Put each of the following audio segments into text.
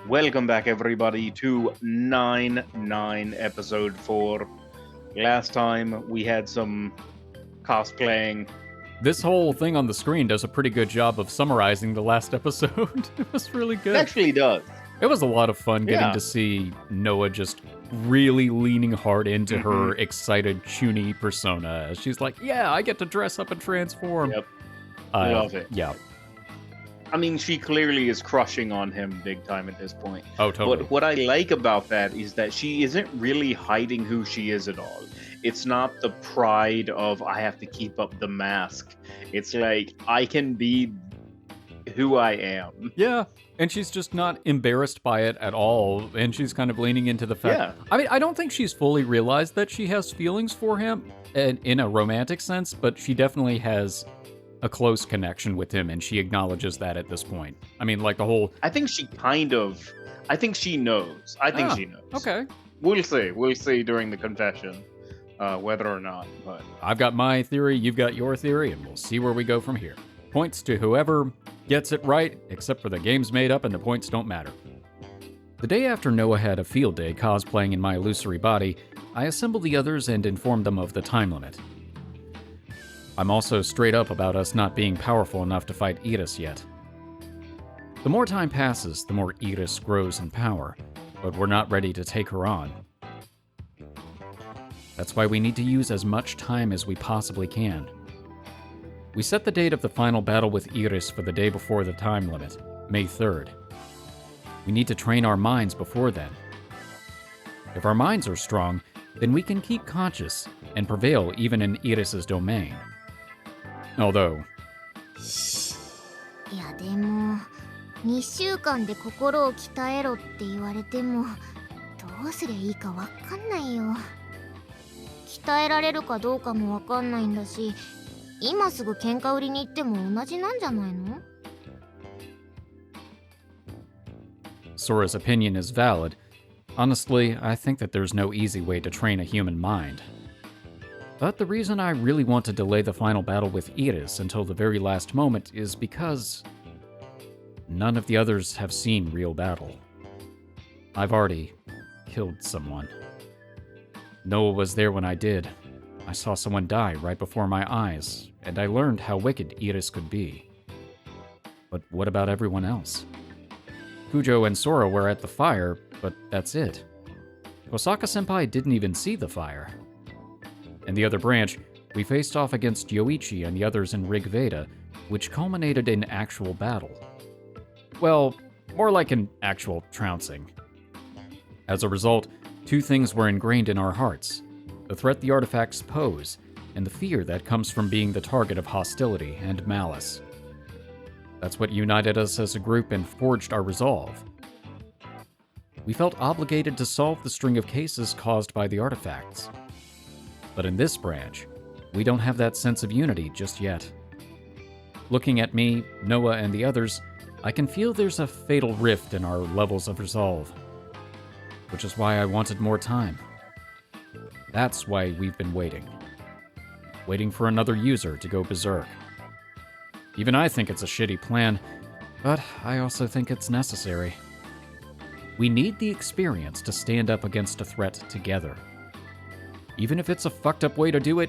Welcome back, everybody, to 9 episode 4. Last time we had some cosplaying. This whole thing on the screen does a pretty good job of summarizing the last episode. It was really It good. actually does. It was a lot of fun getting Yeah. to see Noah just really leaning hard into her excited Chuni persona. She's like, yeah, I get to dress up and transform. Yep. Love it. Yeah. I mean, she clearly is crushing on him big time at this point. Oh, totally. But what I like about that is that she isn't really hiding who she is at all. It's not the pride of, I have to keep up the mask. It's like, I can be who I am. Yeah, and she's just not embarrassed by it at all, and she's kind of leaning into the fact. Yeah. I mean, I don't think she's fully realized that she has feelings for him in a romantic sense, but she definitely has a close connection with him, and she acknowledges that at this point. I mean, like the whole... I think she knows. I think she knows. Okay. We'll see during the confession whether or not. But I've got my theory, you've got your theory, and we'll see where we go from here. Points to whoever gets it right, except for the game's made up and the points don't matter. The day after Noah had a field day cosplaying in my illusory body, I assembled the others and informed them of the time limit. I'm also straight up about us not being powerful enough to fight Iris yet. The more time passes, the more Iris grows in power, but we're not ready to take her on. That's why we need to use as much time as we possibly can. We set the date of the final battle with Iris for the day before the time limit, May 3rd. We need to train our minds before then. If our minds are strong, then we can keep conscious and prevail even in Iris's domain. Although, いやでも2週間で心を鍛えろって言われてもどうすりゃいいかわかんないよ。鍛えられるかどうかもわかんないんだし、今すぐ喧嘩売りに行っても同じなんじゃないの？ Sora's opinion is valid. Honestly, I think that there's no easy way to train a human mind. But the reason I really want to delay the final battle with Iris until the very last moment is because none of the others have seen real battle. I've already killed someone. Noah was there when I did. I saw someone die right before my eyes, and I learned how wicked Iris could be. But what about everyone else? Kujo and Sora were at the fire, but that's it. Kosaka-senpai didn't even see the fire. In the other branch, we faced off against Yoichi and the others in Rig Veda, which culminated in actual battle. Well, more like an actual trouncing. As a result, two things were ingrained in our hearts: the threat the artifacts pose, and the fear that comes from being the target of hostility and malice. That's what united us as a group and forged our resolve. We felt obligated to solve the string of cases caused by the artifacts. But in this branch, we don't have that sense of unity just yet. Looking at me, Noah, and the others, I can feel there's a fatal rift in our levels of resolve. Which is why I wanted more time. That's why we've been waiting. Waiting for another user to go berserk. Even I think it's a shitty plan, but I also think it's necessary. We need the experience to stand up against a threat together. Even if it's a fucked up way to do it,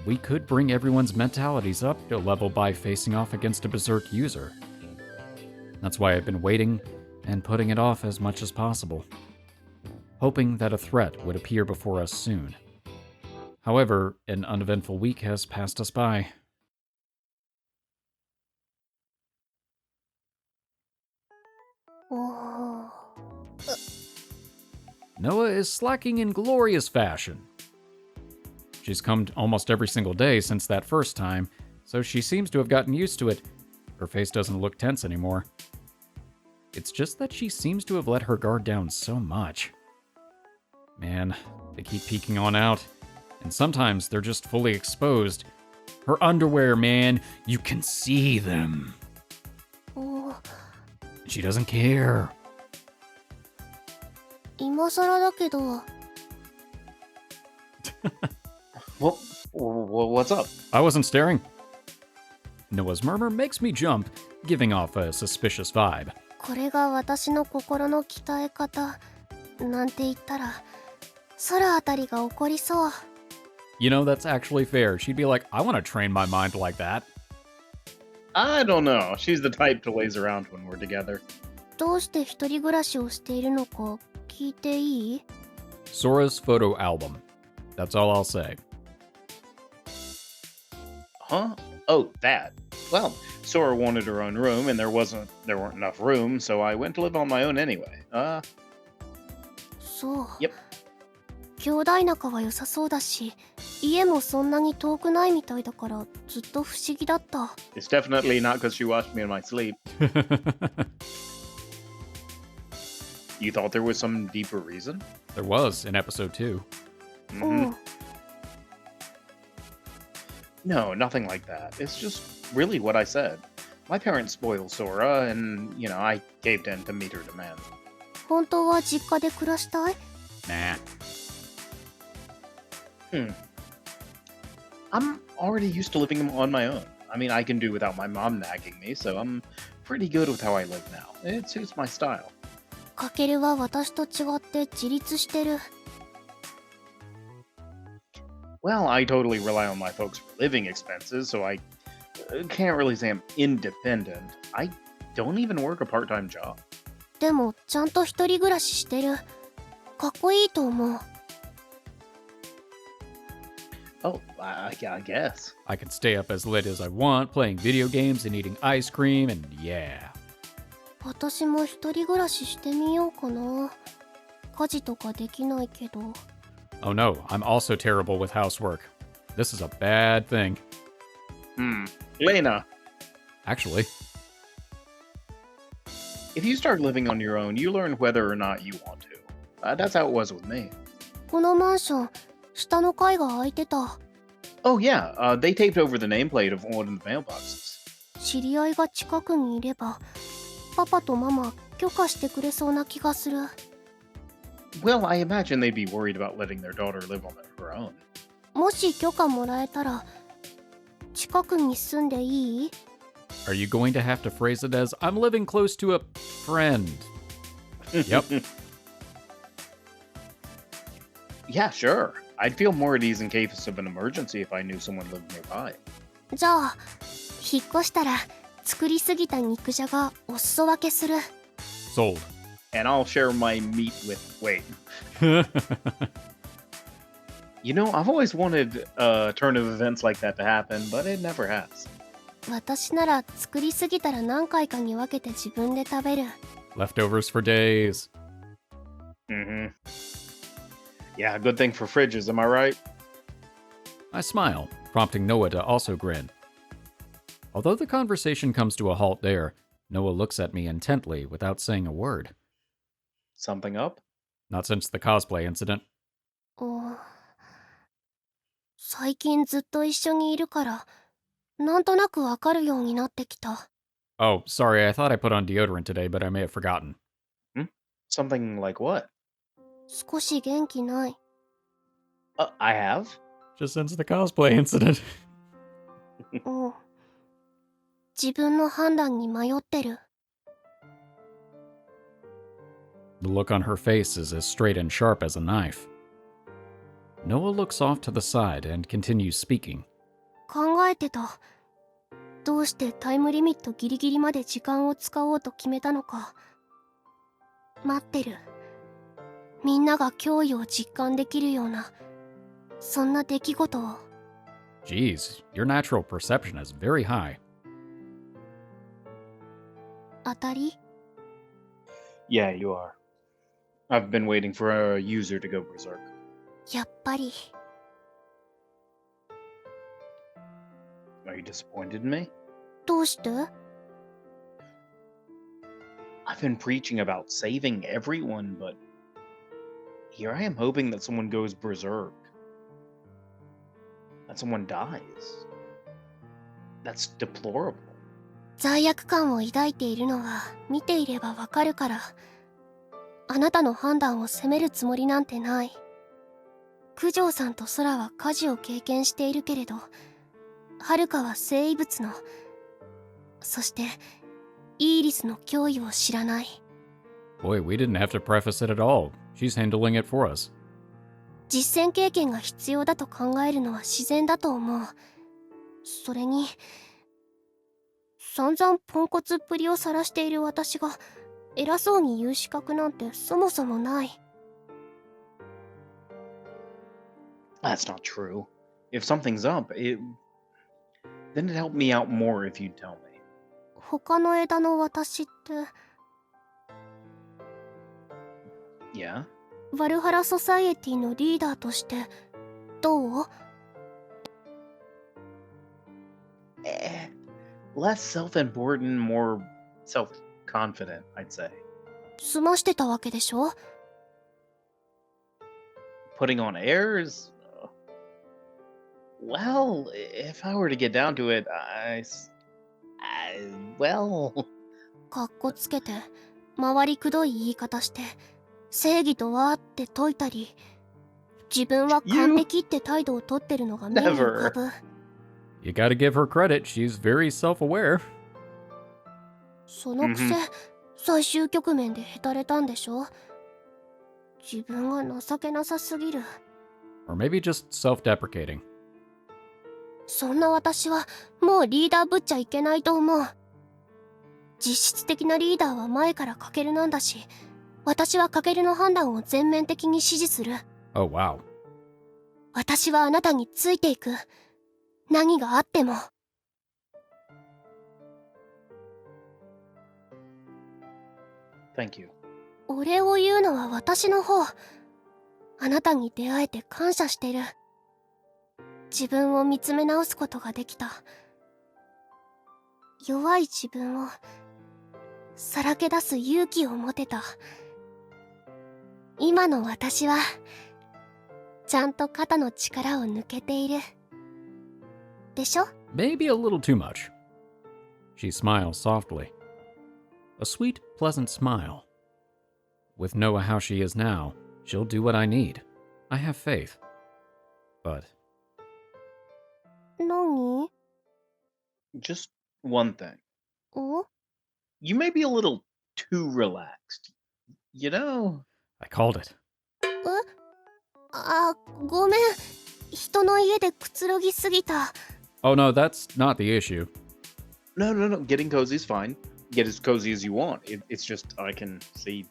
we could bring everyone's mentalities up to a level by facing off against a berserk user. That's why I've been waiting and putting it off as much as possible, hoping that a threat would appear before us soon. However, an uneventful week has passed us by. Noah is slacking in glorious fashion. She's come almost every single day since that first time, so she seems to have gotten used to it. Her face doesn't look tense anymore. It's just that she seems to have let her guard down so much. Man, they keep peeking on out, and sometimes they're just fully exposed. Her underwear, man, you can see them. She doesn't care. 今更だけど What's up? I wasn't staring. Noah's murmur makes me jump, giving off a suspicious vibe. これが私の心の鍛え方なんて言ったら空あたりが怒りそう。 You know, that's actually fair. She'd be like, I want to train my mind like that. I don't know. She's the type to laze around when we're together. どうして一人暮らしをしているのか聞いていい？ Sora's photo album. That's all I'll say. Huh? Oh, that. Well, Sora wanted her own room, and there weren't enough room, so I went to live on my own anyway. そう。 Yep. 兄弟仲は良さそうだし、家もそんなに遠くないみたいだからずっと不思議だった。 It's definitely not because she watched me in my sleep. You thought there was some deeper reason? There was in episode 2. うん。 No, nothing like that. It's just really what I said. My parents spoiled Sora, and, I caved in to meet her demands. 本当は実家で暮らしたい？ Nah. I'm already used to living on my own. I mean, I can do without my mom nagging me, so I'm pretty good with how I live now. It suits my style. かけるは私と違って自立してる。 Well, I totally rely on my folks for living expenses, so I can't really say I'm independent. I don't even work a part-time job. でもちゃんと一人暮らししてる。かっこいいと思う。 Oh, I guess. I can stay up as late as I want, playing video games and eating ice cream, and yeah. 私も一人暮らししてみようかな。家事とかできないけど。 Oh no, I'm also terrible with housework. This is a bad thing. Lena, Actually, if you start living on your own, you learn whether or not you want to. That's how it was with me. このマンション、下の階が空いてた。 Oh, yeah, they taped over the nameplate of one of the mailboxes. 知り合いが近くにいれば、パパとママ許可してくれそうな気がする。 Well, I imagine they'd be worried about letting their daughter live on her own. もし許可もらえたら、近くに住んでいい？ are you going to have to phrase it as, I'm living close to a friend? Yep. Yeah, sure. I'd feel more at ease in case of an emergency if I knew someone lived nearby. じゃあ、引っ越したら作りすぎた肉じゃがお裾分けする。 Sold. And I'll share my meat with... Wait. I've always wanted a turn of events like that to happen, but it never has. 私なら作りすぎたら何回かに分けて自分で食べる。 Leftovers for days. Yeah, good thing for fridges, am I right? I smile, prompting Noah to also grin. Although the conversation comes to a halt there, Noah looks at me intently without saying a word. Something up? Not since the cosplay incident. 最近ずっと一緒にいるから、なんとなくわかるようになってきた。 Oh, sorry, I thought I put on deodorant today, but I may have forgotten. Something like what? 少し元気ない。 I have? Just since the cosplay incident. 自分の判断に迷ってる。 The look on her face is as straight and sharp as a knife. Noah looks off to the side and continues speaking. 考えてた。どうしてタイムリミットギリギリまで時間を使おうと決めたのか。待ってる。みんなが脅威を実感できるような、そんな出来事を。 Geez, your natural perception is very high. 当たり？ Yeah, you are. I've been waiting for a user to go berserk. やっぱり。 Are you disappointed in me? どうして？ I've been preaching about saving everyone, but here I am hoping that someone goes berserk. That someone dies. That's deplorable. 罪悪感を抱いているのは見ていればわかるから。あなたの判断を責めるつもりなんてない。九条さんと空は火事を経験しているけれど、遥は生異物の、そしてイーリスの脅威を知らない。 Boy, we didn't have to preface it at all. She's handling it for us. 実践経験が必要だと考えるのは自然だと思う。それに散々ポンコツっぷりを晒している私が偉そうに言う資格なんてそもそもない。 That's not true. If something's up, then it'd help me out more if you'd tell me. 他の枝の私って Yeah? ワルハラソサイエティのリーダーとしてどう？ Less self-important, more self-confident, I'd say. 済ましてたわけでしょ？ Putting on airs? Well, if I were to get down to it, well... かっこつけて回りくどい言い方して正義とはって説いたり、自分は完璧って態度をとってるのが目に浮かぶ。 You gotta give her credit, she's very self-aware. そのくせ、最終局面でへたれたんでしょ？自分が情けなさすぎる。 Or maybe just self-deprecating. そんな私はもうリーダーぶっちゃいけないと思う。実質的なリーダーは前からカケルなんだし、私はカケルの判断を全面的に支持する。 Oh, wow. 私はあなたについていく。何があっても。 Thank you. お礼を言うのは私の方。あなたに出会えて感謝してる。自分を見つめ直すことができた。弱い自分をさらけ出す勇気を持てた。今の私はちゃんと肩の力を抜けている。でしょ？ Maybe a little too much. She smiles softly. A sweet, pleasant smile. With Noah how she is now, she'll do what I need. I have faith. But...何？ Just one thing. お？ You may be a little too relaxed. You know? I called it. あ、ごめん。人の家でくつろぎすぎた。 Oh no, that's not the issue. No. Getting cozy is fine. Get as cozy as you want. It's just I can see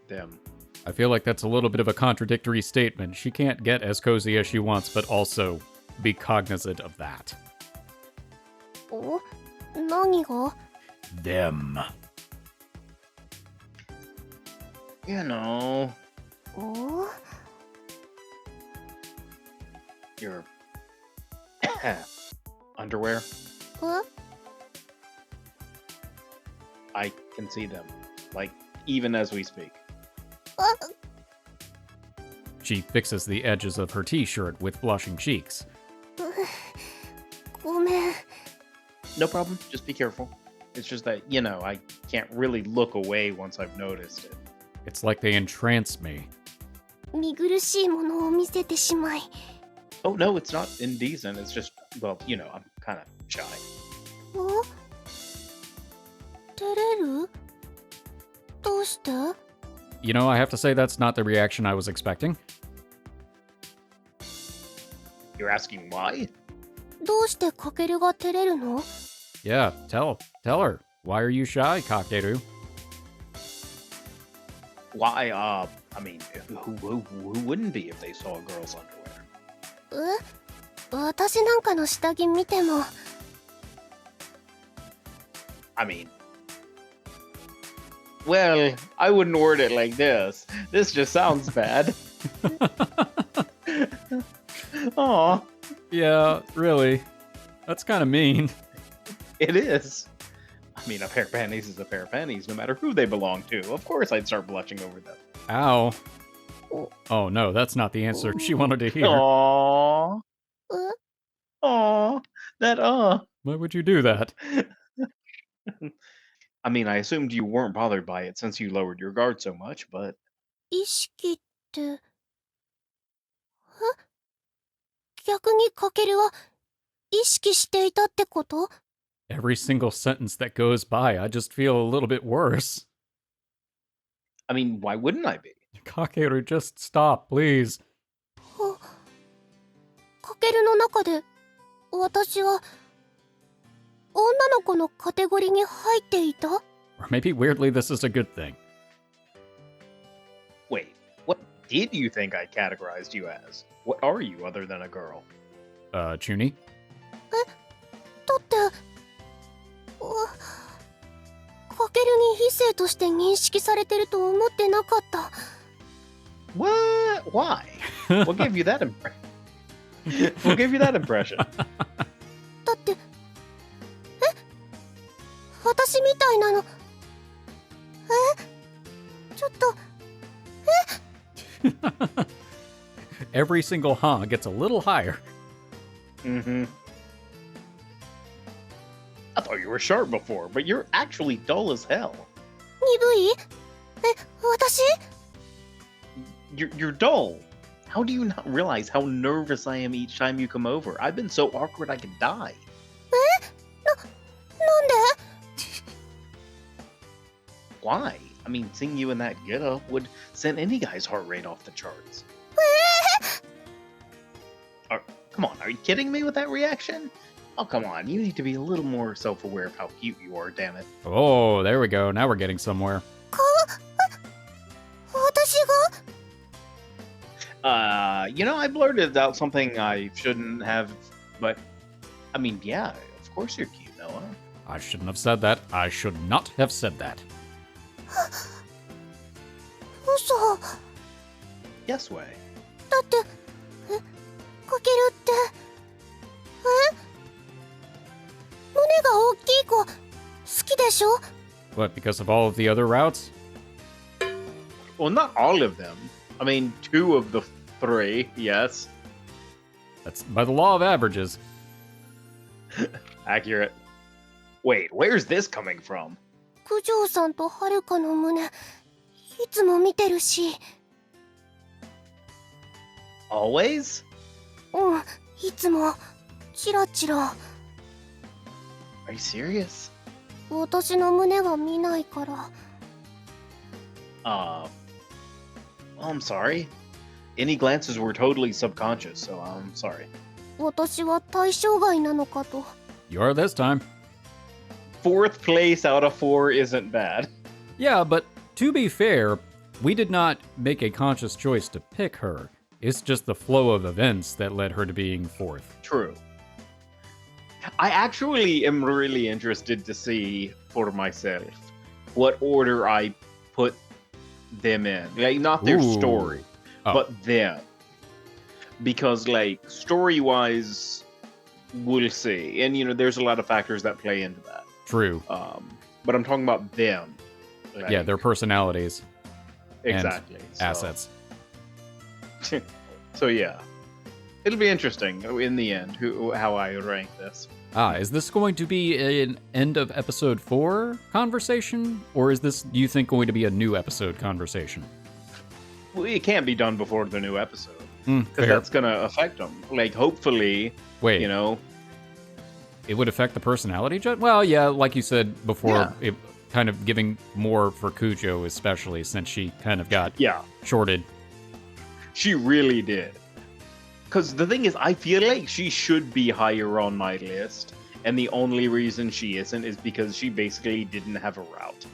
them. I feel like that's a little bit of a contradictory statement. She can't get as cozy as she wants, but also be cognizant of that. お？何が？ Them. You know, お？ your underwear. え？ I can see them. Like, even as we speak. あ、 She fixes the edges of her t-shirt with blushing cheeks. ごめん。 No problem. Just be careful. It's just that, you know, I can't really look away once I've noticed it. It's like they entrance me. 見苦しいものを見せてしまい。 Oh, no, it's not indecent. It's just, well, you know, I'm kind of shy. お？照れる？どうして？ You know, I have to say that's not the reaction I was expecting. You're asking why? どうしてカケルが照れるの？ Yeah, tell her. Why are you shy, Kakeru? Why, I mean, who wouldn't be if they saw a girl's underwear? え？私なんかの下着見ても。 I mean, well, I wouldn't word it like this. This just sounds bad. Aw, Yeah, really. That's kind of mean. it is. I mean, a pair of panties is a pair of panties, no matter who they belong to. Of course I'd start blushing over them. Ow. Oh no, that's not the answer she wanted to hear. Aww. え？ Aww. That, Why would you do that? I mean, I assumed you weren't bothered by it since you lowered your guard so much, but... 意識って。え？逆にカケルは意識していたってこと？ Every single sentence that goes by, I just feel a little bit worse. I mean, why wouldn't I be? Kakeru, just stop, please. かけるの中で私は女の子のカテゴリーに入っていた？ Or maybe weirdly, this is a good thing. Wait, what did you think I categorized you as? What are you other than a girl? Chuni? だってかけるに異性として認識されてると思ってなかった。 What? Why? What gave you that impression? What gave you that impression? だって私みたいなのちょっと Every single huh gets a little higher. Mm-hmm. I thought you were sharp before, but you're actually dull as hell. 鈍い？私？ You're dull. How do you not realize how nervous I am each time you come over? I've been so awkward I could die. なんで？ Why? I mean, seeing you in that getup would send any guy's heart rate off the charts. Come on, are you kidding me with that reaction? Oh, come on, you need to be a little more self-aware of how cute you are, damn it. Oh, there we go. Now we're getting somewhere. 私が？ I blurted out something I shouldn't have, but, I mean, yeah, of course you're cute, Noah. I shouldn't have said that. I should not have said that. 嘘。 Yes way. だってかけるって胸が大きい子好きでしょ？ What, because of all of the other routes? Well, not all of them. I mean, 2 of the 3, yes. That's by the law of averages. Accurate. Wait, where's this coming from? 九条さんとはるかの胸いつも見てるし。 Always? うん、いつもチラチラ。 Are you serious? 私の胸が見ないから。 Well, I'm sorry. Any glances were totally subconscious, so I'm sorry. 私は対象外なのかと。 You are this time. 4th place out of 4 isn't bad. Yeah, but to be fair, we did not make a conscious choice to pick her. It's just the flow of events that led her to being 4th. True. I actually am really interested to see for myself what order I put them in. Like, not their Ooh. story, Oh. but them. Because, like, story-wise, we'll see. And, there's a lot of factors that play into that. True. But I'm talking about them. Like, Yeah, their personalities. exactly. And assets. So yeah, it'll be interesting in the end how I rank this. Is this going to be an end of episode 4 conversation? Or is this, do you think, going to be a new episode conversation? Well, it can't be done before the new episode. Fair. Because that's going to affect them. Like, hopefully, Wait, it would affect the personality judge? Well, yeah, like you said before, Yeah. it kind of giving more for Kujo, especially since she kind of got shorted. She really did. Because the thing is, I feel like she should be higher on my list. And the only reason she isn't is because she basically didn't have a route.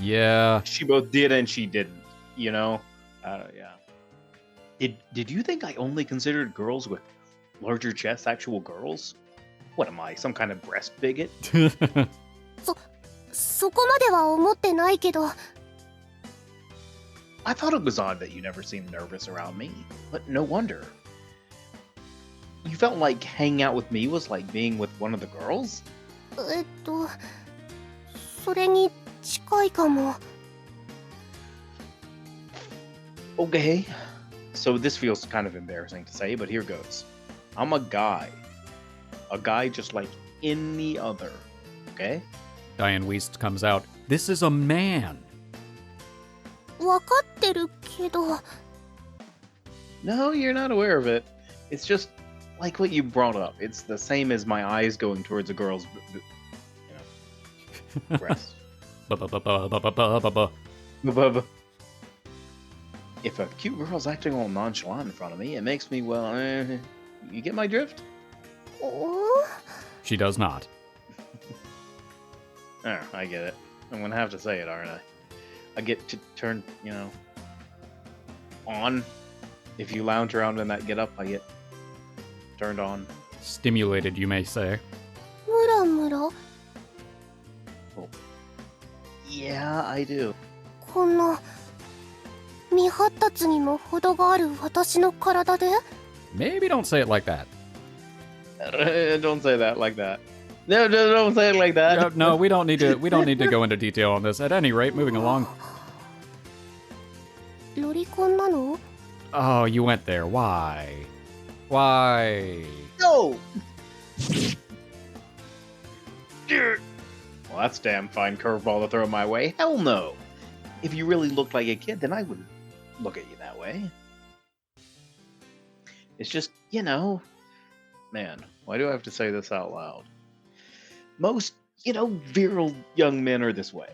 Yeah. She both did and she didn't, Yeah. Did you think I only considered girls with larger chests actual girls? What am I, some kind of breast bigot? そこまでは思ってないけど。 I thought it was odd that you never seemed nervous around me, but no wonder. You felt like hanging out with me was like being with one of the girls? それに近いかも。 Okay. So this feels kind of embarrassing to say, but here goes. I'm a guy. A guy just like any other. Okay? Diane Weist comes out. This is a man. わかってるけど。 No, you're not aware of it. It's just like what you brought up. It's the same as my eyes going towards a girl's Rest. Ba-ba-ba-ba-ba-ba-ba-ba. If a cute girl's acting all nonchalant in front of me, it makes me, well, you get my drift? She does not. I get it. I'm gonna have to say it, aren't I? I get to turn, on. If you lounge around in that get up, I get turned on. Stimulated, you may say. ムラムラ Yeah, I do. こんな未発達にも程がある私の体で Maybe don't say it like that. Don't say that like that. No, don't say it like that. No, we don't need to. We don't need to go into detail on this. At any rate, moving along. ロリコンなの Oh, you went there. Why? Why? No! Well, that's a damn fine curveball to throw my way. Hell no! If you really looked like a kid, then I wouldn't look at you that way. It's just, man, why do I have to say this out loud? Most, virile young men are this way.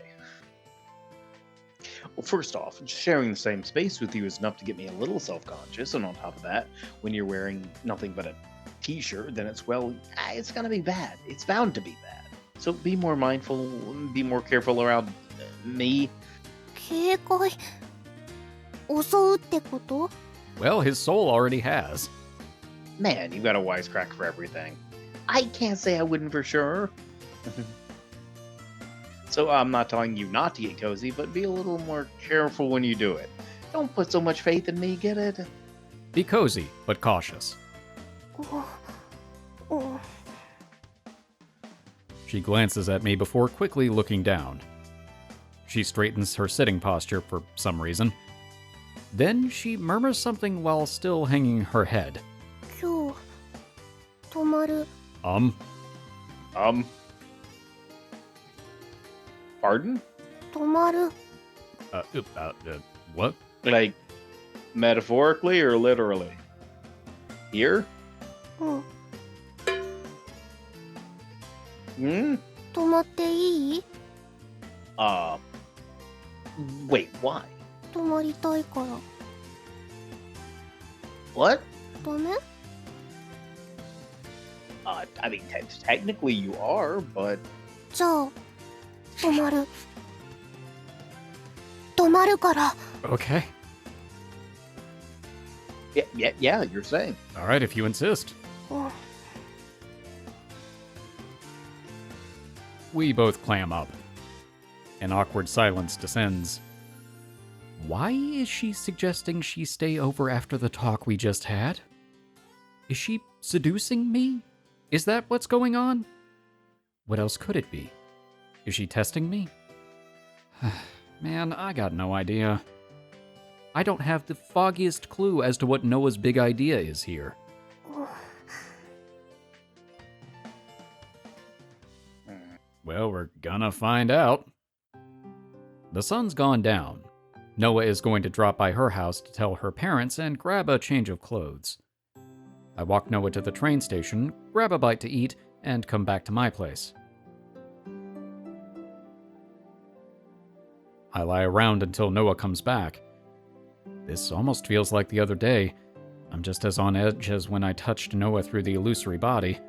Well, first off, just sharing the same space with you is enough to get me a little self-conscious, and on top of that, when you're wearing nothing but a t-shirt, then it's gonna be bad. It's bound to be bad. So be more mindful, be more careful around me. 警戒襲うってこと Well, his soul already has. Man, you got a wisecrack for everything. I can't say I wouldn't for sure. So I'm not telling you not to get cozy, but be a little more careful when you do it. Don't put so much faith in me, get it? Be cozy, but cautious. She glances at me before quickly looking down. She straightens her sitting posture for some reason. Then she murmurs something while still hanging her head. 今日泊まる Pardon? 泊まる What? Like, metaphorically or literally? Here? うん Hmm? 泊まっていい Wait, why? 泊まりたいから What? ダメ I mean, technically you are, but... じゃあ泊まる泊まるから Okay. Yeah, you're saying. Alright, if you insist. うん We both clam up. An awkward silence descends. Why is she suggesting she stay over after the talk we just had? Is she seducing me? Is that what's going on? What else could it be? Is she testing me? Man, I got no idea. I don't have the foggiest clue as to what Noah's big idea is here. Well, we're gonna find out. The sun's gone down. Noah is going to drop by her house to tell her parents and grab a change of clothes. I walk Noah to the train station, grab a bite to eat, and come back to my place. I lie around until Noah comes back. This almost feels like the other day. I'm just as on edge as when I touched Noah through the illusory body.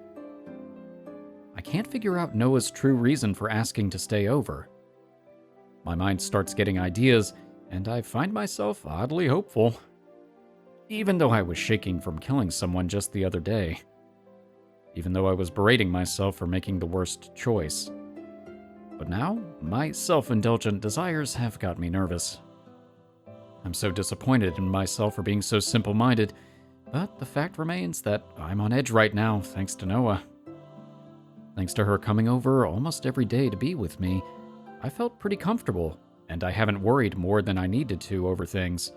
I can't figure out Noah's true reason for asking to stay over. My mind starts getting ideas, and I find myself oddly hopeful. Even though I was shaking from killing someone just the other day. Even though I was berating myself for making the worst choice. But now, my self-indulgent desires have got me nervous. I'm so disappointed in myself for being so simple-minded, but the fact remains that I'm on edge right now thanks to Noah. Thanks to her coming over almost every day to be with me, I felt pretty comfortable, and I haven't worried more than I needed to over things.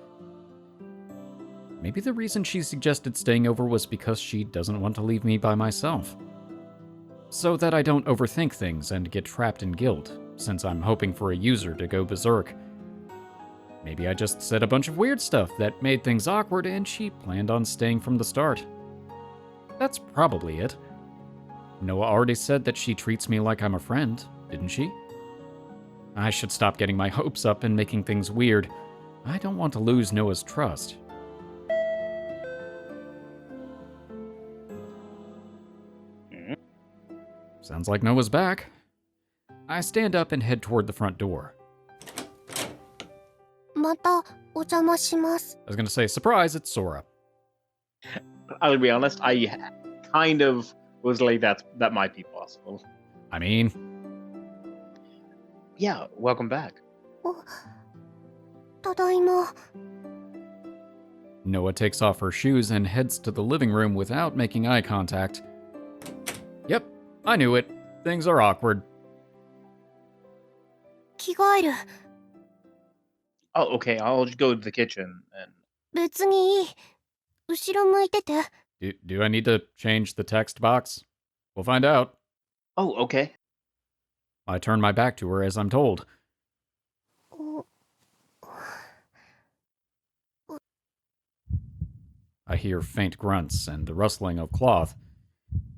Maybe the reason she suggested staying over was because she doesn't want to leave me by myself. So that I don't overthink things and get trapped in guilt, since I'm hoping for a user to go berserk. Maybe I just said a bunch of weird stuff that made things awkward and she planned on staying from the start. That's probably it. Noah already said that she treats me like I'm a friend, didn't she? I should stop getting my hopes up and making things weird. I don't want to lose Noah's trust. Sounds like Noah's back. I stand up and head toward the front door. またお邪魔します。 I was gonna say, surprise, it's Sora. I'll be honest, I kind of was like, that might be possible. I mean, Yeah, welcome back. ただいま。 Noah takes off her shoes and heads to the living room without making eye contact. Yep, I knew it. Things are awkward. 着替える。 Oh, okay, I'll just go to the kitchen and... 別にいい。後ろ向いてて。 Do I need to change the text box? We'll find out. Oh, okay. I turn my back to her as I'm told. I hear faint grunts and the rustling of cloth.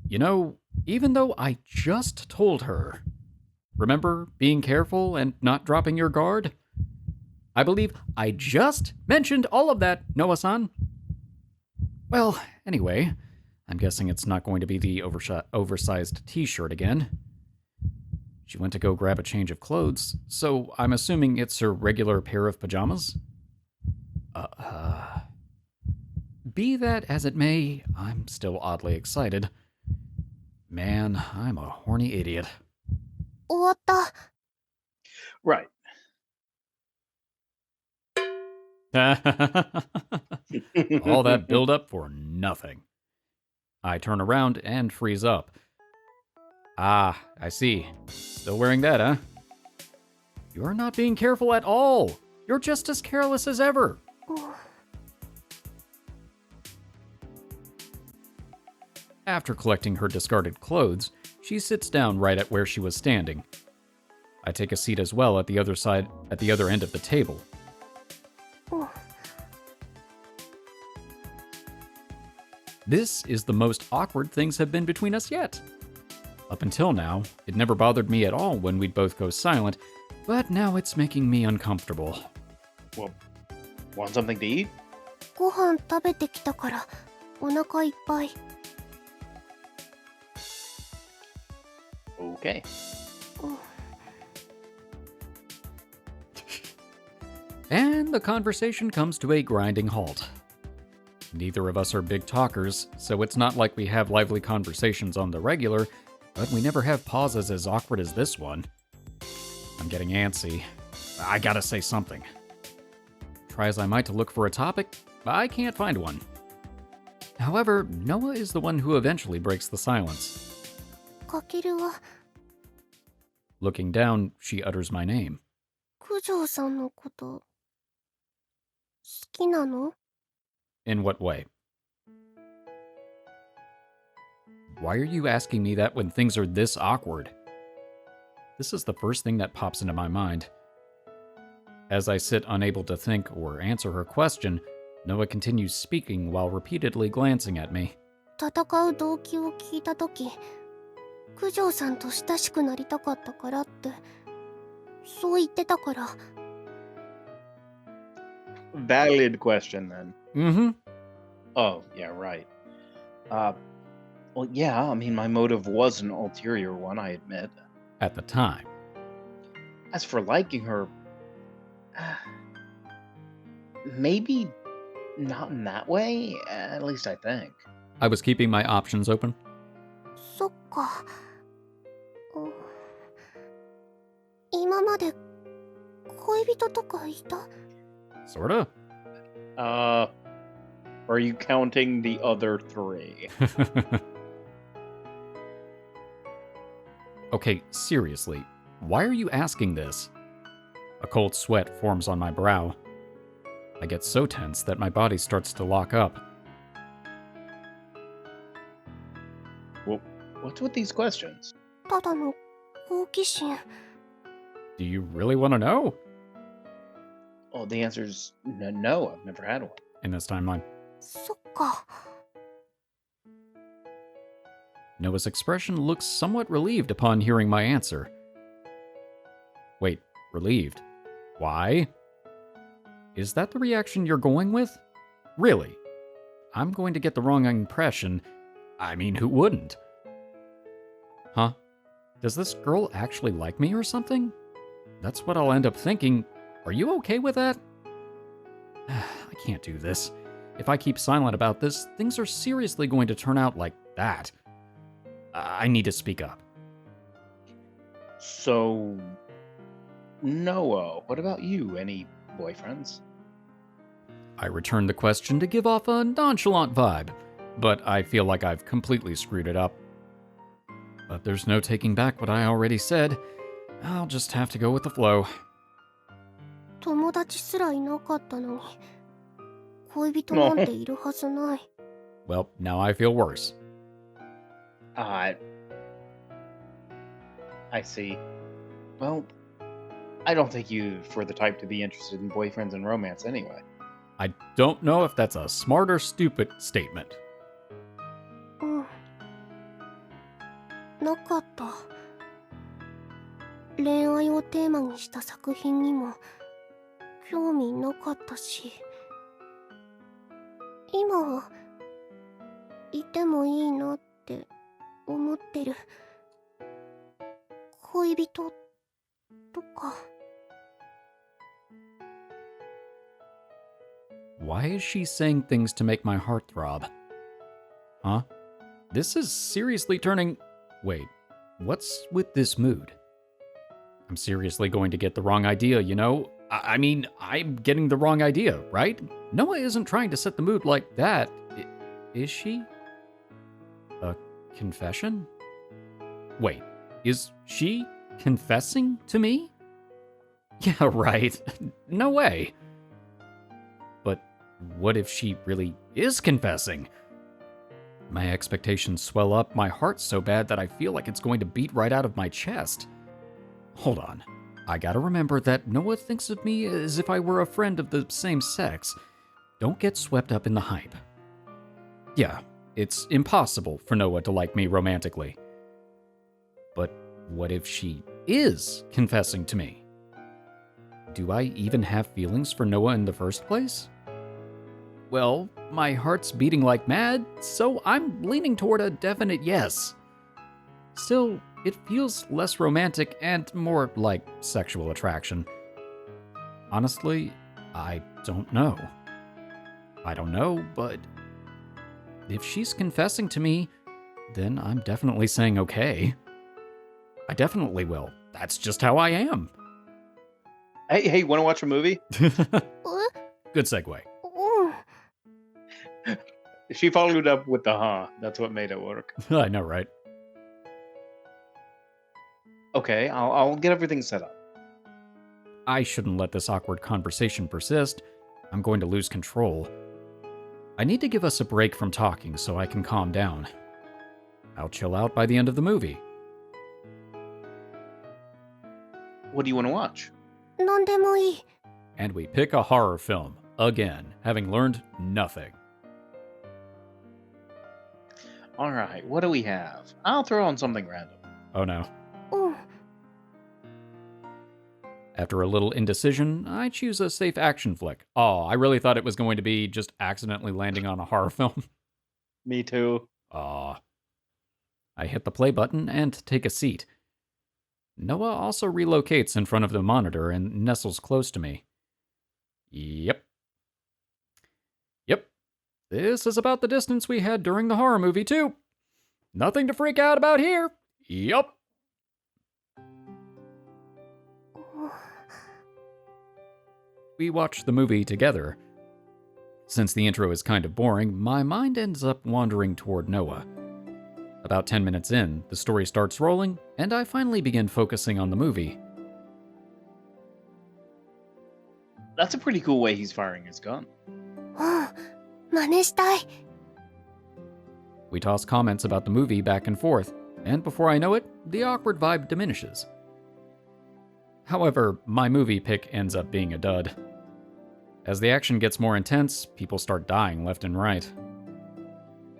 You know, even though I just told her, remember being careful and not dropping your guard? I believe I just mentioned all of that, Noah-san. Well, anyway, I'm guessing it's not going to be the oversized t-shirt again. She went to go grab a change of clothes, so I'm assuming it's her regular pair of pajamas? Be that as it may, I'm still oddly excited. Man, I'm a horny idiot. 終わった。 Right. All that build-up for nothing. I turn around and freeze up. Ah, I see. Still wearing that, huh? You're not being careful at all. You're just as careless as ever. After collecting her discarded clothes, she sits down right at where she was standing. I take a seat as well at the other end of the table. This is the most awkward things have been between us yet. Up until now, it never bothered me at all when we'd both go silent, but now it's making me uncomfortable. Well, want something to eat? ご飯食べてきたからお腹いっぱい。 Okay. And the conversation comes to a grinding halt. Neither of us are big talkers, so it's not like we have lively conversations on the regular, but we never have pauses as awkward as this one. I'm getting antsy. I gotta say something. Try as I might to look for a topic, I can't find one. However, Noah is the one who eventually breaks the silence. かけるは Looking down, she utters my name. 九条さんのこと好きなの？ In what way? Why are you asking me that when things are this awkward? This is the first thing that pops into my mind. As I sit unable to think or answer her question, Noah continues speaking while repeatedly glancing at me. 戦う動機を聞いたとき、九条さんと親しくなりたかったからって、そう言ってたから。 Valid question, then. Mm-hmm. Oh, yeah, right. Well, yeah, I mean, my motive was an ulterior one, I admit. At the time. As for liking her... maybe not in that way, at least I think. I was keeping my options open. そっか。今まで恋人とかいた？ Sorta. Are you counting the other three? Okay, seriously, why are you asking this? A cold sweat forms on my brow. I get so tense that my body starts to lock up. Well, what's with these questions? ただの好奇心。 Do you really want to know? Oh, the answer's no, I've never had one. In this timeline. そっか。 Noah's expression looks somewhat relieved upon hearing my answer. Wait, Relieved. Why? Is that the reaction you're going with? Really? I'm going to get the wrong impression. I mean, who wouldn't? Huh? Does this girl actually like me or something? That's what I'll end up thinking. Are you okay with that? I can't do this. If I keep silent about this, things are seriously going to turn out like that. I need to speak up. So, Noah, what about you? Any boyfriends? I returned the question to give off a nonchalant vibe, but I feel like I've completely screwed it up. But there's no taking back what I already said. I'll just have to go with the flow. 友達すらいなかったのに恋人なんているはずない。 Well, now I feel worse. I see. Well, I don't think you for the type to be interested in boyfriends and romance anyway. I don't know if that's a smart or stupid statement. なかった。恋愛をテーマにした作品にも興味なかったし、今はいてもいいなって思ってる。恋人とか。 Why is she saying things to make my heart throb? Huh? This is seriously turning... Wait, what's with this mood? I'm seriously going to get the wrong idea, you know? I mean, I'm getting the wrong idea, right? Noah isn't trying to set the mood like that, is she? A confession? Wait, is she confessing to me? Yeah, right. No way. But what if she really is confessing? My expectations swell up, my heart's so bad that I feel like it's going to beat right out of my chest. Hold on. I gotta remember that Noah thinks of me as if I were a friend of the same sex. Don't get swept up in the hype. Yeah, it's impossible for Noah to like me romantically. But what if she is confessing to me? Do I even have feelings for Noah in the first place? Well, my heart's beating like mad, so I'm leaning toward a definite yes. Still, it feels less romantic and more like sexual attraction. Honestly, I don't know. I don't know, but if she's confessing to me, then I'm definitely saying okay. I definitely will. That's just how I am. Hey, wanna watch a movie? Good segue. She followed up with the huh. That's what made it work. I know, right? Okay, I'll get everything set up. I shouldn't let this awkward conversation persist. I'm going to lose control. I need to give us a break from talking so I can calm down. I'll chill out by the end of the movie. What do you want to watch? 何でもいい。 And we pick a horror film, again, having learned nothing. Alright, what do we have? I'll throw on something random. Oh no. After a little indecision, I choose a safe action flick. Oh, I really thought it was going to be just accidentally landing on a horror film. Me too. Aw. I hit the play button and take a seat. Noah also relocates in front of the monitor and nestles close to me. Yep. This is about the distance we had during the horror movie, too. Nothing to freak out about here. Yup. We watch the movie together. Since the intro is kind of boring, my mind ends up wandering toward Noah. About 10 minutes in, the story starts rolling, and I finally begin focusing on the movie. That's a pretty cool way he's firing his gun. 真似したい。 We toss comments about the movie back and forth, and before I know it, the awkward vibe diminishes. However, my movie pick ends up being a dud. As the action gets more intense, people start dying left and right.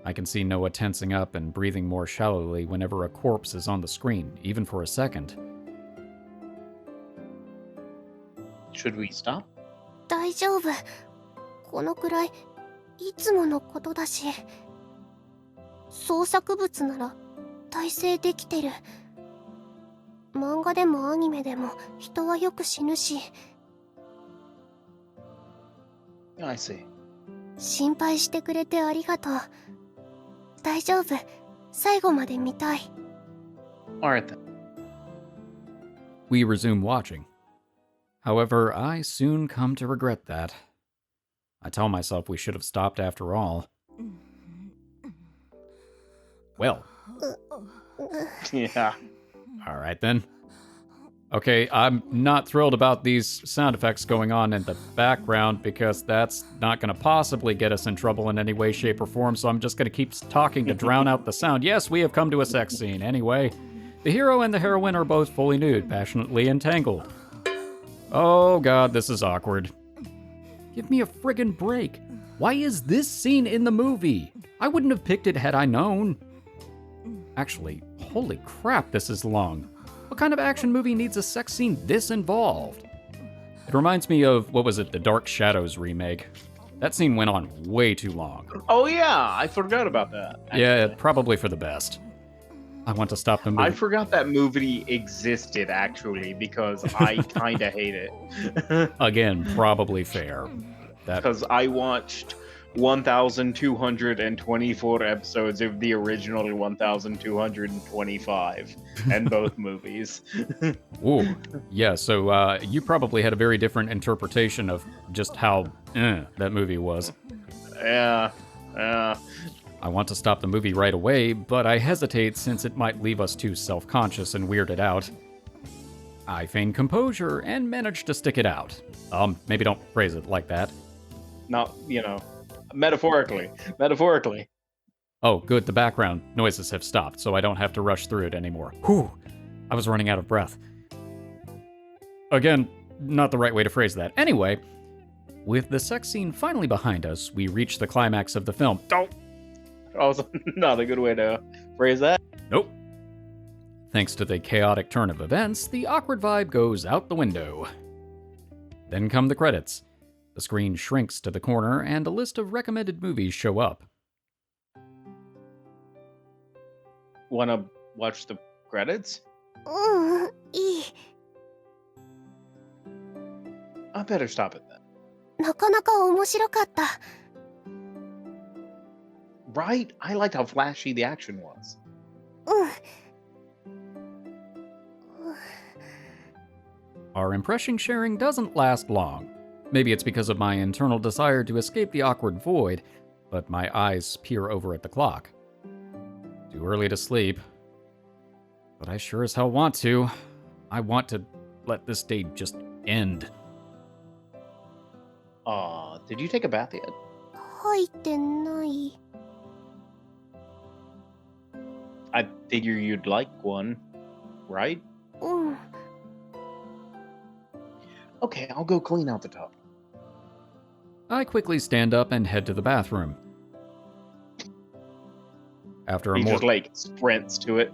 I can see Noah tensing up and breathing more shallowly whenever a corpse is on the screen, even for a second. Should we stop? 大丈夫。このくらいいつものことだし。創作物なら大成できてる。漫画でもアニメでも人はよく死ぬし。I see. 心配してくれてありがとう。大丈夫。最後まで見たい。Alright then. We resume watching. However, I soon come to regret that. I tell myself we should have stopped after all. Well. Yeah. Alright then. Okay, I'm not thrilled about these sound effects going on in the background because that's not going to possibly get us in trouble in any way, shape, or form, so I'm just going to keep talking to drown out the sound. Yes, we have come to a sex scene. Anyway, the hero and the heroine are both fully nude, passionately entangled. Oh god, this is awkward. Give me a friggin' break. Why is this scene in the movie? I wouldn't have picked it had I known. Actually, holy crap, this is long. What kind of action movie needs a sex scene this involved? It reminds me of, what was it, the Dark Shadows remake. That scene went on way too long. Oh yeah, I forgot about that. Actually. Yeah, probably for the best. I want to stop the movie. I forgot that movie existed, actually, because I kinda hate it. Again, probably fair. Because I watched 1,224 episodes of the original 1,225, and both movies. Ooh, yeah, so you probably had a very different interpretation of just how that movie was. Yeah. I want to stop the movie right away, but I hesitate since it might leave us too self-conscious and weirded out. I feign composure and manage to stick it out. Maybe don't phrase it like that. Not, metaphorically. Metaphorically. Oh, good, the background noises have stopped, so I don't have to rush through it anymore. Whew, I was running out of breath. Again, not the right way to phrase that. Anyway, with the sex scene finally behind us, we reach the climax of the film. Also, not a good way to phrase that. Nope. Thanks to the chaotic turn of events, the awkward vibe goes out the window. Then come the credits. The screen shrinks to the corner, and a list of recommended movies show up. Wanna watch the credits? いい。 I better stop it then. なかなか面白かった。 Right? I liked how flashy the action was. うん。 Our impression sharing doesn't last long. Maybe it's because of my internal desire to escape the awkward void, but my eyes peer over at the clock. Too early to sleep. But I sure as hell want to. I want to let this day just end. Did you take a bath yet? 入ってない。 I figure you'd like one, right? うん。 Okay, I'll go clean out the tub. I quickly stand up and head to the bathroom. After a He more just sprints to it.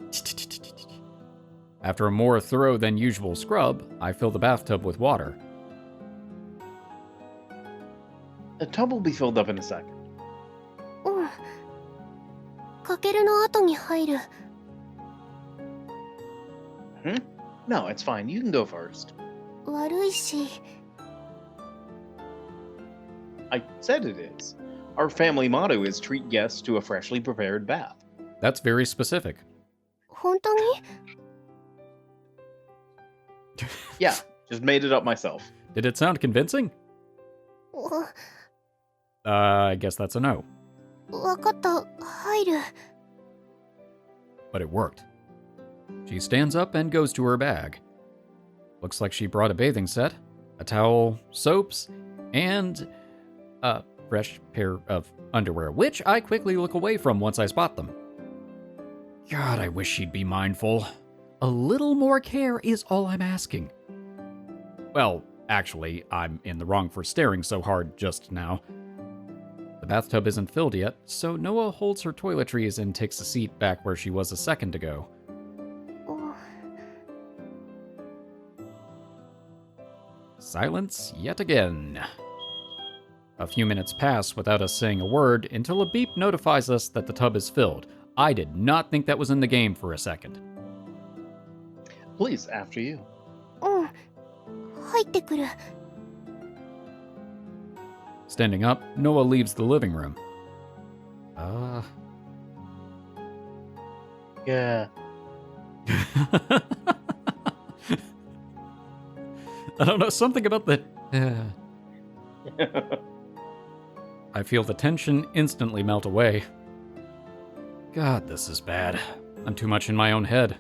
After a more thorough than usual scrub, I fill the bathtub with water. The tub will be filled up in a second. うん。かけるの後に入る。 No, it's fine. You can go first. 悪いし。 I said it is. Our family motto is treat guests to a freshly prepared bath. That's very specific. 本当に？ Yeah, just made it up myself. Did it sound convincing? う I guess that's a no. わかった。入る。 But it worked. She stands up and goes to her bag. Looks like she brought a bathing set, a towel, soaps, and a fresh pair of underwear, which I quickly look away from once I spot them. God, I wish she'd be mindful. A little more care is all I'm asking. Well, actually, I'm in the wrong for staring so hard just now. The bathtub isn't filled yet, so Noah holds her toiletries and takes a seat back where she was a second ago. うん。Silence yet again. A few minutes pass without us saying a word until a beep notifies us that the tub is filled. I did not think that was in the game for a second. Please, after you. 入ってくる。 Standing up, Noah leaves the living room. Yeah. I don't know, something about the... I feel the tension instantly melt away. God, this is bad. I'm too much in my own head.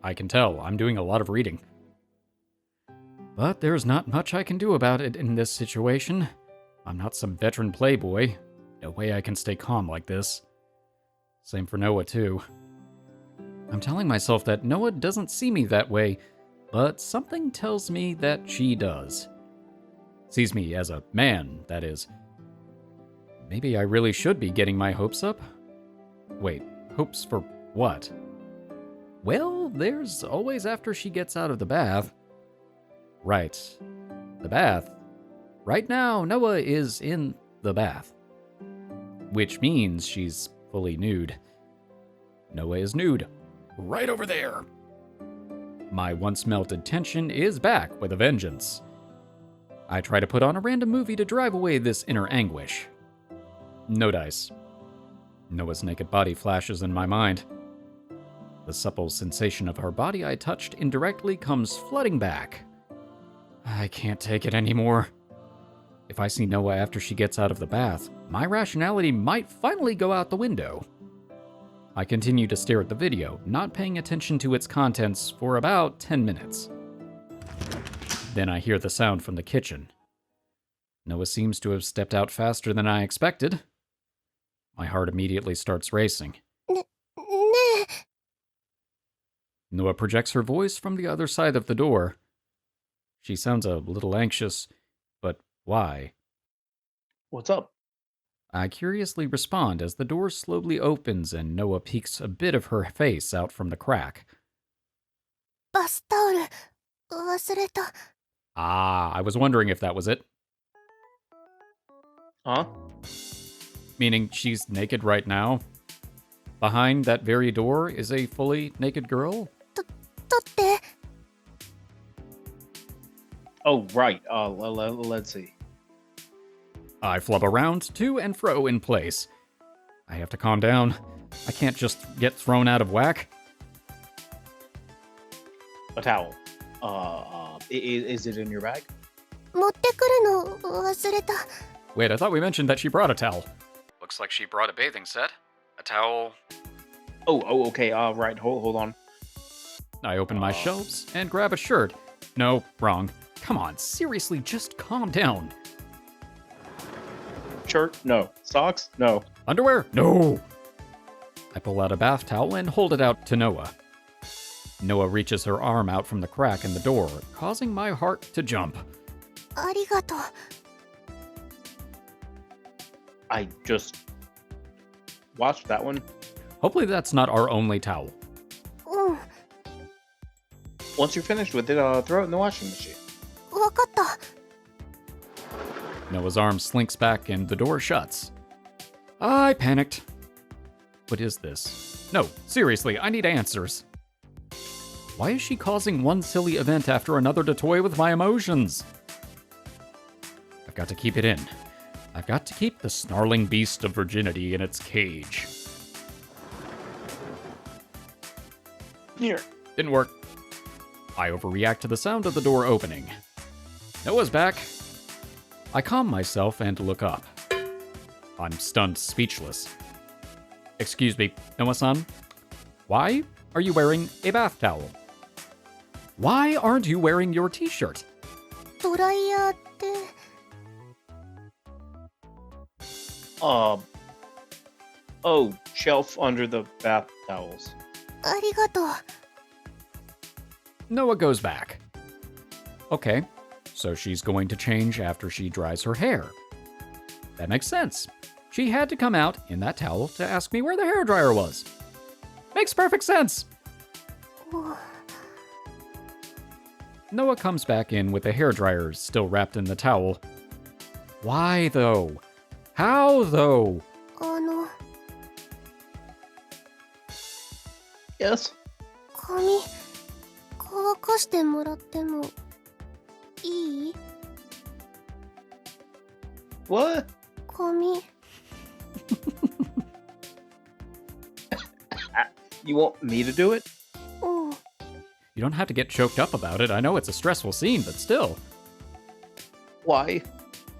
I can tell, I'm doing a lot of reading. But there's not much I can do about it in this situation. I'm not some veteran playboy. No way I can stay calm like this. Same for Noah, too. I'm telling myself that Noah doesn't see me that way, but something tells me that she does. Sees me as a man, that is. Maybe I really should be getting my hopes up? Wait, hopes for what? Well, there's always after she gets out of the bath. Right. The bath. Right now, Noah is in the bath. Which means she's fully nude. Noah is nude. Right over there. My once melted tension is back with a vengeance. I try to put on a random movie to drive away this inner anguish. No dice. Noah's naked body flashes in my mind. The supple sensation of her body I touched indirectly comes flooding back. I can't take it anymore. If I see Noah after she gets out of the bath, my rationality might finally go out the window. I continue to stare at the video, not paying attention to its contents for about 10 minutes. Then I hear the sound from the kitchen. Noah seems to have stepped out faster than I expected. My heart immediately starts racing. Noah projects her voice from the other side of the door. She sounds a little anxious, but why? What's up? I curiously respond as the door slowly opens and Noah peeks a bit of her face out from the crack. バスタオル忘れた。 Ah, I was wondering if that was it. Huh? Meaning she's naked right now? Behind that very door is a fully naked girl? 取って。 Oh, right. Let's see. I flub around to and fro in place. I have to calm down. I can't just get thrown out of whack. A towel. Is it in your bag? 持ってくるの忘れた。 Wait, I thought we mentioned that she brought a towel. Looks like she brought a bathing set. A towel. Oh, okay. Right. Hold on. I open my shelves and grab a shirt. No, wrong. Come on, seriously, just calm down. Shirt? No. Socks? No. Underwear? No! I pull out a bath towel and hold it out to Noah. Noah reaches her arm out from the crack in the door, causing my heart to jump. ありがとう。 I just watched that one. Hopefully that's not our only towel. うん、 Once you're finished with it, throw it in the washing machine. わかった。 Noah's arm slinks back and the door shuts. I panicked. What is this? No, seriously, I need answers. Why is she causing one silly event after another to toy with my emotions? I've got to keep it in. I've got to keep the snarling beast of virginity in its cage. Here. Didn't work. I overreact to the sound of the door opening. Noah's back. I calm myself and look up. I'm stunned speechless. Excuse me, Noah-san? Why are you wearing a bath towel? Why aren't you wearing your t-shirt? ドライヤーって。 Oh, shelf under the bath towels. ありがとう。 Noah goes back. Okay, so she's going to change after she dries her hair. That makes sense. She had to come out in that towel to ask me where the hairdryer was. Makes perfect sense. Noah comes back in with the hairdryers still wrapped in the towel. Why, though? How, though? あの Yes. 髪乾かしてもらってもいい？ What? 髪 You want me to do it? うん You don't have to get choked up about it. I know it's a stressful scene, but still. Why?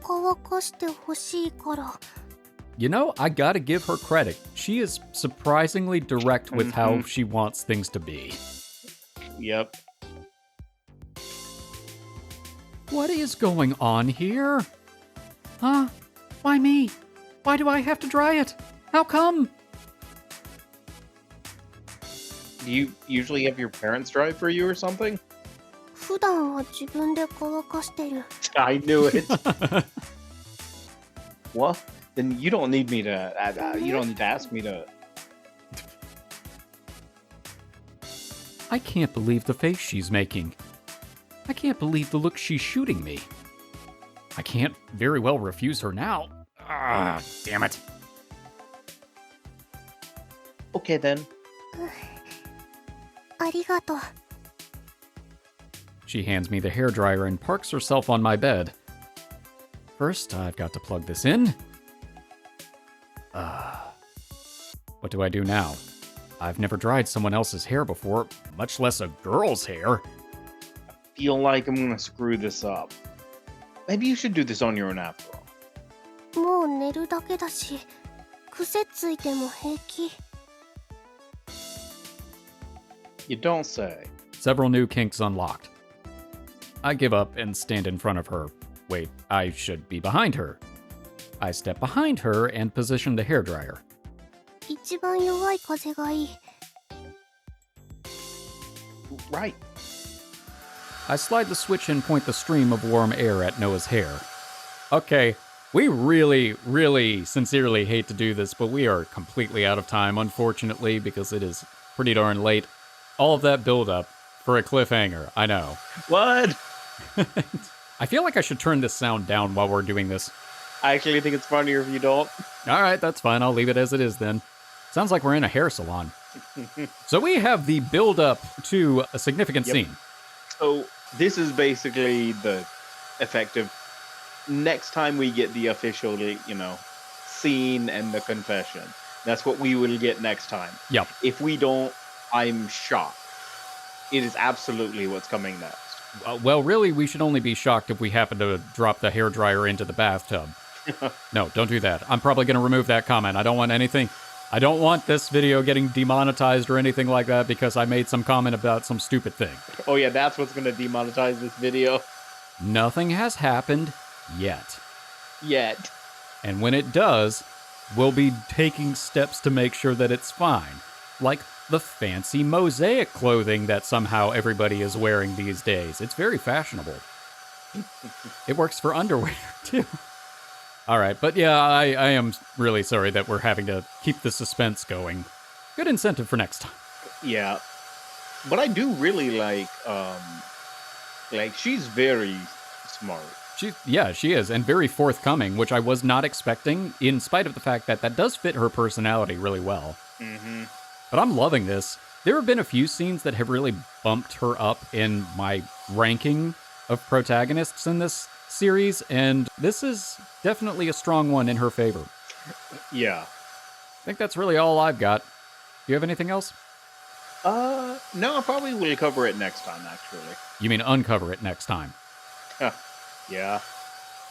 乾かしてほしいから。 You know, I gotta give her credit. She is surprisingly direct with how she wants things to be. Yep. What is going on here? Huh? Why me? Why do I have to dry it? How come? Do you usually have your parents drive for you or something? 普段は自分で乾かしてる。 I knew it. What? Then you don't need me to. You don't need to ask me to. I can't believe the face she's making. I can't believe the look she's shooting me. I can't very well refuse her now. Ah, damn it. Okay then. ありがとう。 She hands me the hairdryer and parks herself on my bed. First, I've got to plug this in. What do I do now? I've never dried someone else's hair before, much less a girl's hair. Feel like I'm gonna screw this up. Maybe you should do this on your own after all. もう寝るだけだし、癖ついても平気。 You don't say. Several new kinks unlocked. I give up and stand in front of her. Wait, I should be behind her. I step behind her and position the hairdryer. 一番弱い風がいい。 Right. I slide the switch and point the stream of warm air at Noah's hair. Okay, we really, really sincerely hate to do this, but we are completely out of time, unfortunately, because it is pretty darn late. All of that build-up for a cliffhanger, I know. What? I feel like I should turn this sound down while we're doing this. I actually think it's funnier if you don't. All right, that's fine. I'll leave it as it is then. Sounds like we're in a hair salon. So we have the build-up to a significant scene. So this is basically the effective. Next time we get the official, scene and the confession. That's what we will get next time. Yep. If we don't, I'm shocked. It is absolutely what's coming next. Well, really, we should only be shocked if we happen to drop the hairdryer into the bathtub. No, don't do that. I'm probably going to remove that comment. I don't want this video getting demonetized or anything like that because I made some comment about some stupid thing. Oh yeah, that's what's going to demonetize this video. Nothing has happened yet. Yet. And when it does, we'll be taking steps to make sure that it's fine. Like the fancy mosaic clothing that somehow everybody is wearing these days. It's very fashionable. It works for underwear, too. All right, but yeah, I am really sorry that we're having to keep the suspense going. Good incentive for next time. Yeah. But I do really like she's very smart. She is, and very forthcoming, which I was not expecting, in spite of the fact that that does fit her personality really well. Mm-hmm. But I'm loving this. There have been a few scenes that have really bumped her up in my ranking of protagonists in this series, and this is definitely a strong one in her favor. Yeah. I think that's really all I've got. Do you have anything else? No, I probably will cover it next time, actually. You mean uncover it next time? Yeah.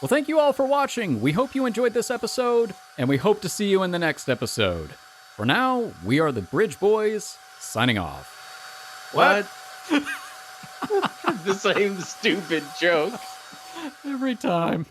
Well, thank you all for watching. We hope you enjoyed this episode, and we hope to see you in the next episode. For now, we are the Bridge Boys, signing off. What? The same stupid joke. Every time.